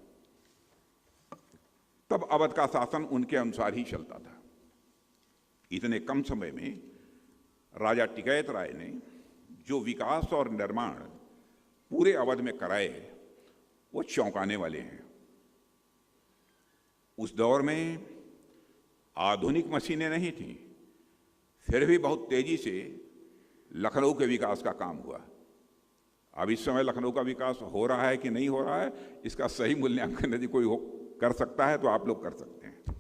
तब अवध का शासन उनके अनुसार ही चलता था। इतने कम समय में राजा टिकैत राय ने जो विकास और निर्माण पूरे अवध में कराए वो चौंकाने वाले हैं। उस दौर में आधुनिक मशीनें नहीं थीं, फिर भी बहुत तेजी से लखनऊ के विकास का काम हुआ। अब इस समय लखनऊ का विकास हो रहा है कि नहीं हो रहा है, इसका सही मूल्यांकन यदि कोई कर सकता है तो आप लोग कर सकते हैं।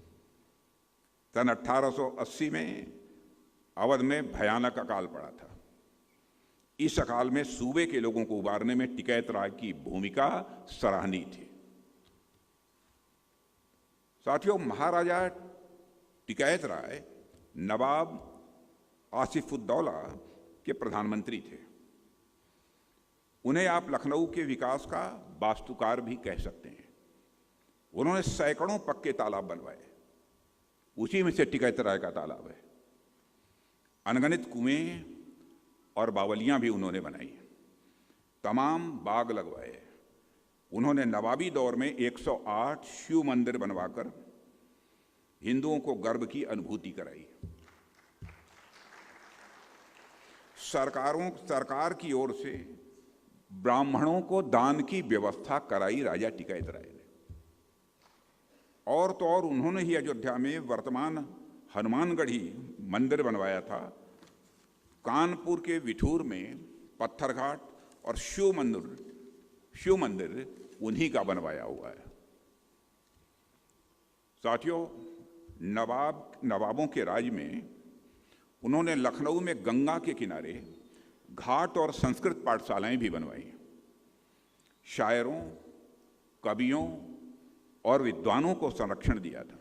सन 1880 में अवध में भयानक अकाल पड़ा था। इस अकाल में सूबे के लोगों को उबारने में टिकैत राय की भूमिका सराहनीय थी। साथियों, महाराजा टिकैत राय नवाब आसिफुद्दौला के प्रधानमंत्री थे। उन्हें आप लखनऊ के विकास का वास्तुकार भी कह सकते हैं। उन्होंने सैकड़ों पक्के तालाब बनवाए, उसी में से टिकैत राय का तालाब है। अनगिनत कुएं और बावलियां भी उन्होंने बनाई, तमाम बाग लगवाए। उन्होंने नवाबी दौर में 108 शिव मंदिर बनवाकर हिंदुओं को गर्व की अनुभूति कराई। सरकार की ओर से ब्राह्मणों को दान की व्यवस्था कराई राजा टिकैत राय ने। और तो और उन्होंने ही अयोध्या में वर्तमान हनुमानगढ़ी मंदिर बनवाया था। कानपुर के विठूर में पत्थरघाट और शिव मंदिर उन्हीं का बनवाया हुआ है। साथियों, नवाबों के राज में उन्होंने लखनऊ में गंगा के किनारे घाट और संस्कृत पाठशालाएं भी बनवाई। शायरों, कवियों और विद्वानों को संरक्षण दिया था।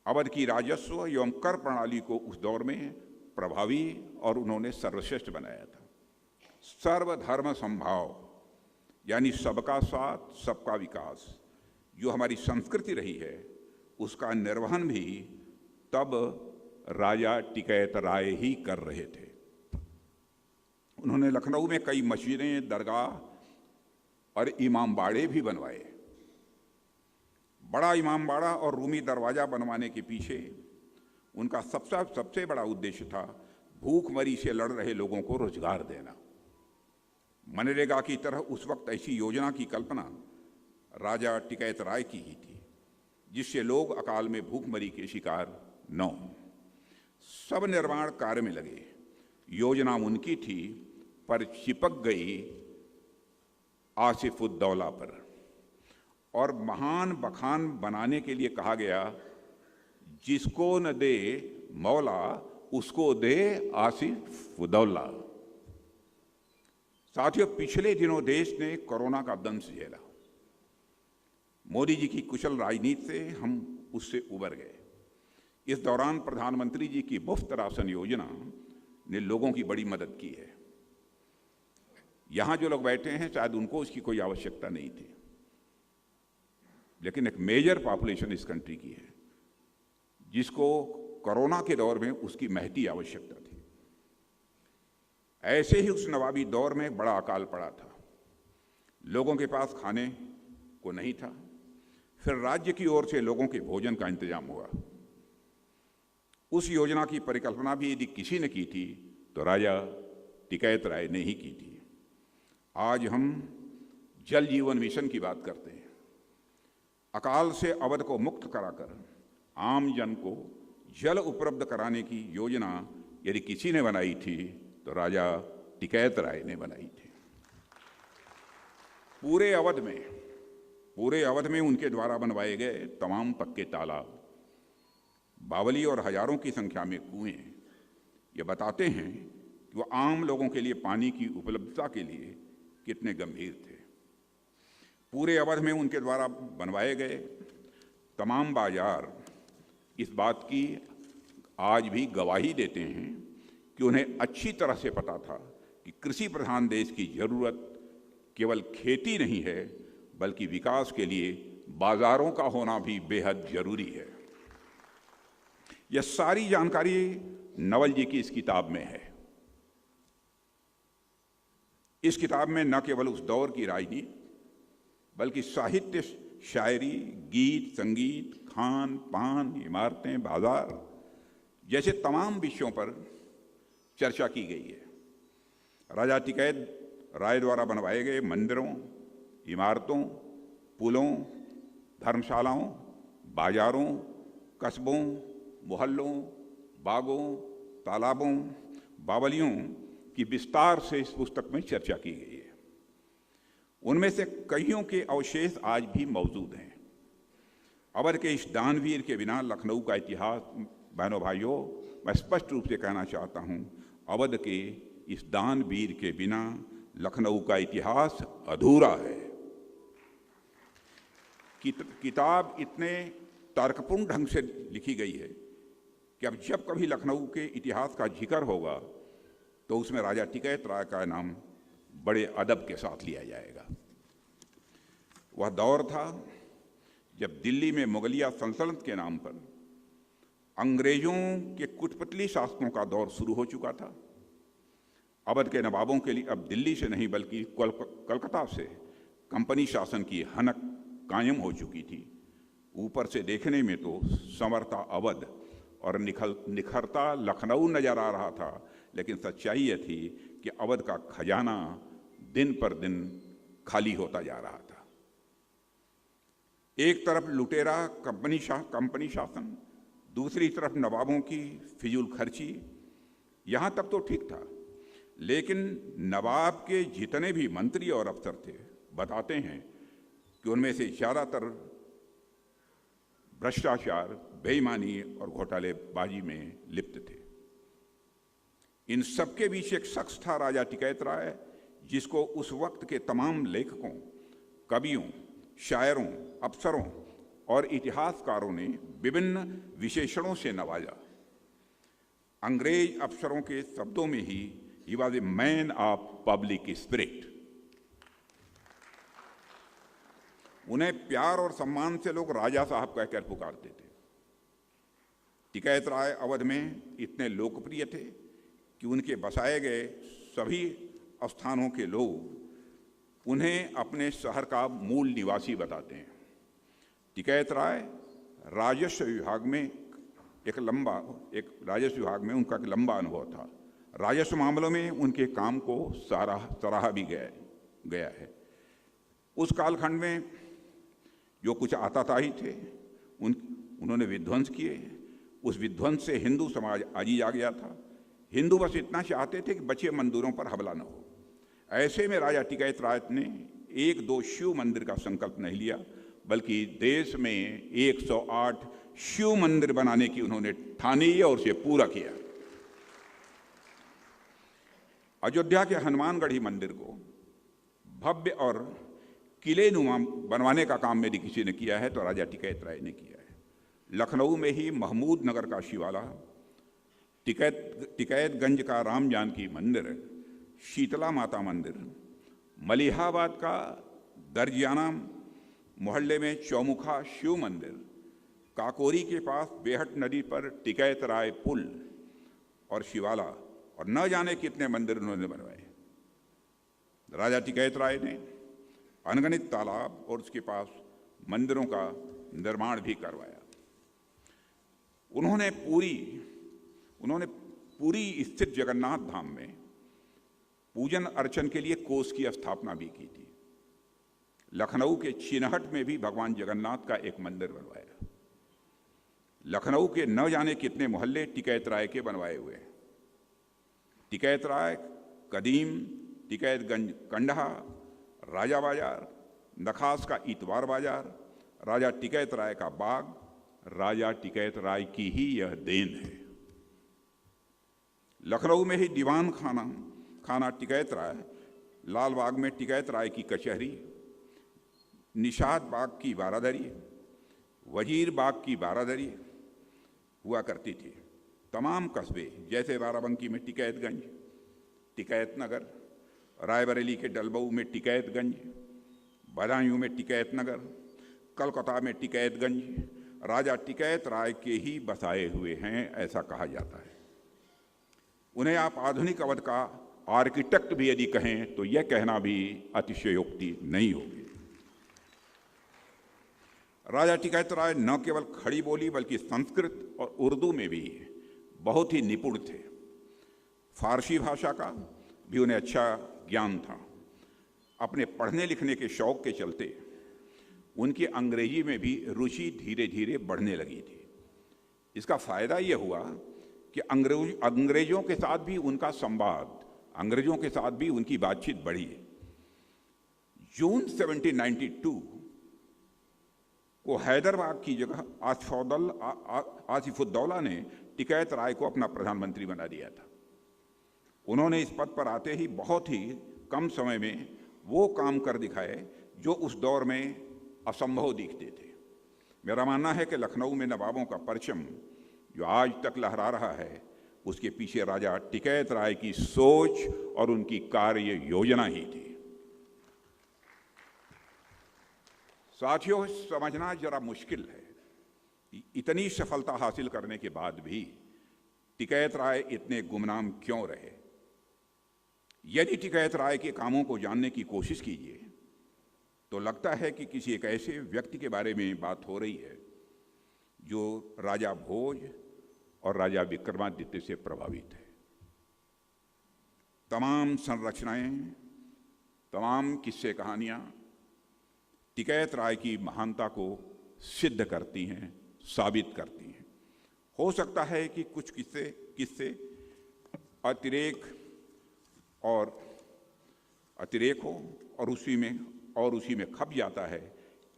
अवध की राजस्व एवं कर प्रणाली को उस दौर में प्रभावी और उन्होंने सर्वश्रेष्ठ बनाया था। सर्वधर्म समभाव यानी सबका साथ सबका विकास जो हमारी संस्कृति रही है, उसका निर्वहन भी तब राजा टिकैत राय ही कर रहे थे। उन्होंने लखनऊ में कई मस्जिदें, दरगाह और इमामबाड़े भी बनवाए। बड़ा इमामबाड़ा और रूमी दरवाज़ा बनवाने के पीछे उनका सबसे बड़ा उद्देश्य था भूखमरी से लड़ रहे लोगों को रोजगार देना। मनरेगा की तरह उस वक्त ऐसी योजना की कल्पना राजा टिकैत राय की ही थी, जिससे लोग अकाल में भूखमरी के शिकार न हों। सब निर्माण कार्य में लगे। योजना उनकी थी, पर चिपक गई आसिफुद्दौला पर और महान बखान बनाने के लिए कहा गया, जिसको न दे मौला उसको दे आसिफुद्दौला। साथियों, पिछले दिनों देश ने कोरोना का दंश झेला। मोदी जी की कुशल राजनीति से हम उससे उबर गए। इस दौरान प्रधानमंत्री जी की मुफ्त राशन योजना ने लोगों की बड़ी मदद की है। यहां जो लोग बैठे हैं शायद उनको उसकी कोई आवश्यकता नहीं थी, लेकिन एक मेजर पॉपुलेशन इस कंट्री की है जिसको कोरोना के दौर में उसकी महती आवश्यकता थी। ऐसे ही उस नवाबी दौर में बड़ा अकाल पड़ा था। लोगों के पास खाने को नहीं था। फिर राज्य की ओर से लोगों के भोजन का इंतजाम हुआ। उस योजना की परिकल्पना भी यदि किसी ने की थी तो राजा टिकैत राय ने ही की थी। आज हम जल जीवन मिशन की बात करते हैं। अकाल से अवध को मुक्त कराकर आम जन को जल उपलब्ध कराने की योजना यदि किसी ने बनाई थी तो राजा टिकैत राय ने बनाई थी। पूरे अवध में उनके द्वारा बनवाए गए तमाम पक्के तालाब, बावली और हजारों की संख्या में कुएं ये बताते हैं कि वो आम लोगों के लिए पानी की उपलब्धता के लिए कितने गंभीर थे। पूरे अवध में उनके द्वारा बनवाए गए तमाम बाजार इस बात की आज भी गवाही देते हैं कि उन्हें अच्छी तरह से पता था कि कृषि प्रधान देश की जरूरत केवल खेती नहीं है, बल्कि विकास के लिए बाजारों का होना भी बेहद जरूरी है। यह सारी जानकारी नवल जी की इस किताब में है। इस किताब में न केवल उस दौर की राजनीति बल्कि साहित्य शायरी, गीत, संगीत, खान पान, इमारतें, बाजार जैसे तमाम विषयों पर चर्चा की गई है। राजा टिकैत राय द्वारा बनवाए गए मंदिरों, इमारतों, पुलों, धर्मशालाओं, बाजारों, कस्बों, मोहल्लों, बागों, तालाबों, बावलियों की विस्तार से इस पुस्तक में चर्चा की गई है। उनमें से कईयों के अवशेष आज भी मौजूद हैं। अवध के इस दानवीर के बिना लखनऊ का इतिहास, बहनों भाइयों, मैं स्पष्ट रूप से कहना चाहता हूं, अवध के इस दानवीर के बिना लखनऊ का इतिहास अधूरा है। किताब इतने तर्कपूर्ण ढंग से लिखी गई है कि अब जब कभी लखनऊ के इतिहास का जिक्र होगा तो उसमें राजा टिकैत राय का नाम बड़े अदब के साथ लिया जाएगा। वह दौर था जब दिल्ली में मुगलिया सल्तनत के नाम पर अंग्रेजों के कुटपुतली शासकों का दौर शुरू हो चुका था। अवध के नवाबों के लिए अब दिल्ली से नहीं बल्कि कलकत्ता से कंपनी शासन की हनक कायम हो चुकी थी। ऊपर से देखने में तो संवरता अवध और निखरता लखनऊ नजर आ रहा था, लेकिन सच्चाई यह थी कि अवध का खजाना दिन पर दिन खाली होता जा रहा था। एक तरफ लुटेरा कंपनी शासन, दूसरी तरफ नवाबों की फिजूल खर्ची। यहां तक तो ठीक था, लेकिन नवाब के जितने भी मंत्री और अफसर थे बताते हैं कि उनमें से ज़्यादातर भ्रष्टाचार, बेईमानी और घोटालेबाजी में लिप्त थे। इन सबके बीच एक शख्स था राजा टिकैत राय, जिसको उस वक्त के तमाम लेखकों, कवियों, शायरों, अफसरों और इतिहासकारों ने विभिन्न विशेषणों से नवाजा। अंग्रेज अफसरों के शब्दों में ही he was a man of public spirit. उन्हें प्यार और सम्मान से लोग राजा साहब कहकर पुकारते थे। टिकैत राय अवध में इतने लोकप्रिय थे कि उनके बसाए गए सभी स्थानों के लोग उन्हें अपने शहर का मूल निवासी बताते हैं। टिकैत राय राजस्व विभाग में राजस्व विभाग में उनका एक लंबा अनुभव था। राजस्व मामलों में उनके काम को सराहा भी गया है। उस कालखंड में जो कुछ आताताई थे उन्होंने विध्वंस किए। उस विध्वंस से हिंदू समाज आजी आ गया था। हिंदू बस इतना चाहते थे कि बचे मंदिरों पर हमला न हो। ऐसे में राजा टिकैत राय ने 1-2 शिव मंदिर का संकल्प नहीं लिया, बल्कि देश में 108 शिव मंदिर बनाने की उन्होंने ठानी और उसे पूरा किया। अयोध्या के हनुमानगढ़ी मंदिर को भव्य और किले नुमा बनवाने का काम यदि किसी ने किया है तो राजा टिकैत राय ने किया है। लखनऊ में ही महमूद नगर का शिवाला, टिकैतगंज का राम जानकी मंदिर, शीतला माता मंदिर, मलिहाबाद का दर्जियाना मोहल्ले में चौमुखा शिव मंदिर, काकोरी के पास बेहट नदी पर टिकैत राय पुल और शिवाला, और न जाने कितने मंदिर उन्होंने बनवाए। राजा टिकैत राय ने अनगिनत तालाब और उसके पास मंदिरों का निर्माण भी करवाया। उन्होंने पूरी स्थित जगन्नाथ धाम में पूजन अर्चन के लिए कोष की स्थापना भी की थी। लखनऊ के चिनहट में भी भगवान जगन्नाथ का एक मंदिर बनवाया। लखनऊ के न जाने कितने मोहल्ले टिकैत राय के बनवाए हुए हैं। टिकैत राय कदीम, टिकैतगंज कंडहा, राजा बाजार, नखास का इतवार बाजार, राजा टिकैत राय का बाग राजा टिकैत राय की ही यह देन है। लखनऊ में ही दीवान खाना टिकैत राय, लाल बाग में टिकैत राय की कचहरी, निषाद बाग की बारादरी, वजीर बाग की बारादरी हुआ करती थी। तमाम कस्बे जैसे बाराबंकी में टिकैतगंज, टिकैतनगर, रायबरेली के डलबऊ में टिकैतगंज, बदायूं में टिकैतनगर, कलकत्ता में टिकैतगंज राजा टिकैत राय के ही बसाए हुए हैं, ऐसा कहा जाता है। उन्हें आप आधुनिक अवध का आर्किटेक्ट भी यदि कहें तो यह कहना भी अतिशयोक्ति नहीं होगी। राजा टिकैत राय न केवल खड़ी बोली बल्कि संस्कृत और उर्दू में भी बहुत ही निपुण थे। फारसी भाषा का भी उन्हें अच्छा ज्ञान था। अपने पढ़ने लिखने के शौक के चलते उनकी अंग्रेजी में भी रुचि धीरे धीरे बढ़ने लगी थी। इसका फायदा यह हुआ कि अंग्रेजों के साथ भी उनका संवाद, अंग्रेजों के साथ भी उनकी बातचीत बढ़ी। जून 1792 को हैदराबाद की जगह आसिफुद्दौला ने टिकैत राय को अपना प्रधानमंत्री बना दिया था। उन्होंने इस पद पर आते ही बहुत ही कम समय में वो काम कर दिखाए जो उस दौर में असंभव दिखते थे। मेरा मानना है कि लखनऊ में नवाबों का परचम जो आज तक लहरा रहा है, उसके पीछे राजा टिकैत राय की सोच और उनकी कार्य योजना ही थी। साथियों, समझना जरा मुश्किल है, इतनी सफलता हासिल करने के बाद भी टिकैत राय इतने गुमनाम क्यों रहे। यदि टिकैत राय के कामों को जानने की कोशिश कीजिए तो लगता है कि किसी एक ऐसे व्यक्ति के बारे में बात हो रही है जो राजा भोज और राजा विक्रमादित्य से प्रभावित है। तमाम संरचनाएं, तमाम किस्से कहानियां टिकैत राय की महानता को सिद्ध करती हैं, साबित करती हैं। हो सकता है कि कुछ किस्से अतिरेक हो और उसी में खप जाता है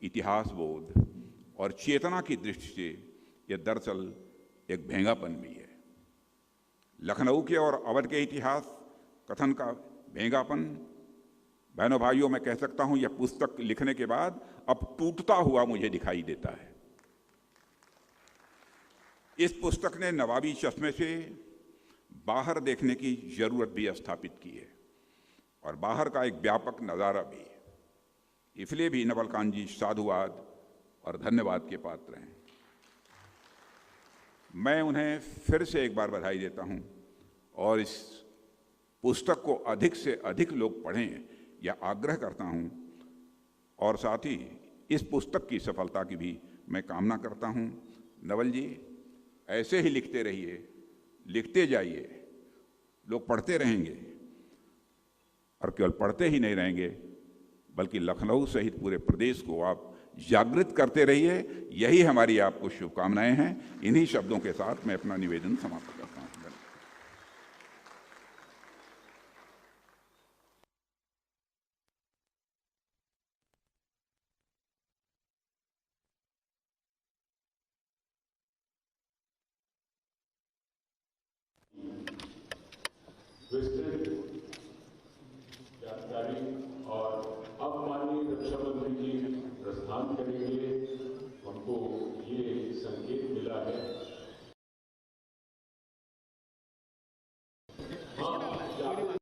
इतिहास बोध और चेतना की दृष्टि से यह दरअसल एक भेंगापन भी है। लखनऊ के और अवध के इतिहास कथन का भेंगापन, बहनों भाइयों, मैं कह सकता हूं, यह पुस्तक लिखने के बाद अब टूटता हुआ मुझे दिखाई देता है। इस पुस्तक ने नवाबी चश्मे से बाहर देखने की जरूरत भी स्थापित की है और बाहर का एक व्यापक नज़ारा भी। इसलिए भी नवल कांत जी साधुवाद और धन्यवाद के पात्र हैं। मैं उन्हें फिर से एक बार बधाई देता हूं और इस पुस्तक को अधिक से अधिक लोग पढ़ें या आग्रह करता हूं और साथ ही इस पुस्तक की सफलता की भी मैं कामना करता हूं। नवल जी, ऐसे ही लिखते रहिए, लिखते जाइए, लोग पढ़ते रहेंगे और केवल पढ़ते ही नहीं रहेंगे बल्कि लखनऊ सहित पूरे प्रदेश को आप जागृत करते रहिए। यही हमारी आपको शुभकामनाएं हैं। इन्हीं शब्दों के साथ मैं अपना निवेदन समाप्त करता हूं। विस्तृत जानकारी और अब माननीय रक्षा मंत्री जी प्रस्थान करेंगे। हमको ये संकेत मिला है